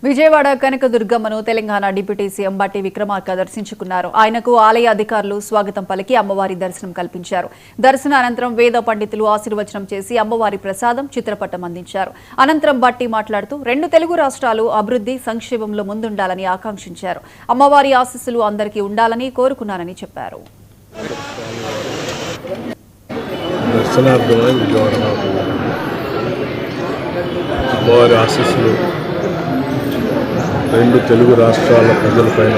Vijayawada కనకదుర్గమ్మను Telangana deputy CM బట్టి విక్రమార్క దర్శించుకున్నారు. ఆయనకు ఆలయ అధికారులు స్వాగతం పలికి అమ్మవారి దర్శనం కల్పించారు. దర్శన అనంతరం వేద పండితులు ఆశీర్వచనం చేసి అమ్మవారి ప్రసాదం చిత్రపటం అందించారు. అనంతరం బట్టి మాట్లాడుతూ 2 తెలుగు రాష్ట్రాలు అభివృద్ధి సంక్షేమంలో ముందుండాలని ఆకాంక్షించారు. అమ్మవారి ఆశీస్సులు అందరికీ ఉండాలని కోరుకున్నానని చెప్పారు. రెండు తెలుగు రాష్ట్రాల ప్రజలపైన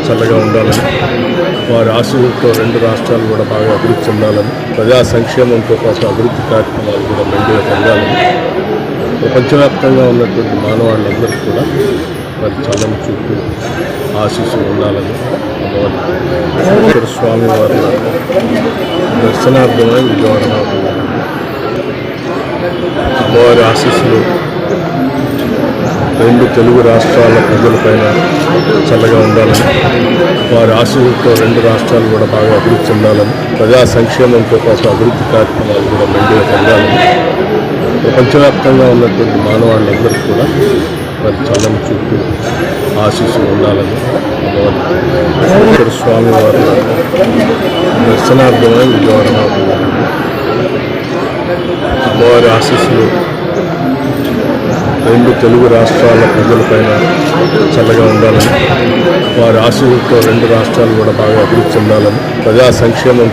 చల్లగా ఉండాలని, వారి ఆశీస్సులతో 2 రాష్ట్రాలు కూడా బాగా అభివృద్ధి చెందాలని, ప్రజా సంక్షేమంతో పాటు అభివృద్ధి కార్యక్రమాలు కూడా మెండుగా జరగాలని, ప్రపంచవ్యాప్తంగా ఉన్నటువంటి మానవాళ్ళందరికీ కూడా వారి చల్లని చూపు ఆశీస్సులు ఉండాలని అమ్మవారి స్వామివారి దర్శనార్థమై విజయవాడ అమ్మవారి ఆశీస్సులు 2 తెలుగు రాష్ట్రాల ప్రజలపైన చల్లగా ఉండాలని, వారి ఆశీస్సులతో 2 రాష్ట్రాలు కూడా బాగా అభివృద్ధి చెందాలని, ప్రజా సంక్షేమంతో పాటు అభివృద్ధి కార్యక్రమాలు కూడా మెండుగా జరగాలని, ప్రపంచవ్యాప్తంగా ఉన్నటువంటి మానవాళ్ళందరికీ కూడా వారి చల్లని చూపు ఆశీస్సులు ఉండాలని అమ్మవారి స్వామివారి దర్శనార్థమై విజయవాడ అమ్మవారి ఆశీస్సులు 2 తెలుగు రాష్ట్రాల ప్రజలపైన చల్లగా ఉండాలని, వారి ఆశీస్సులతో 2 రాష్ట్రాలు కూడా బాగా అభివృద్ధి చెందాలని, ప్రజా సంక్షేమంతో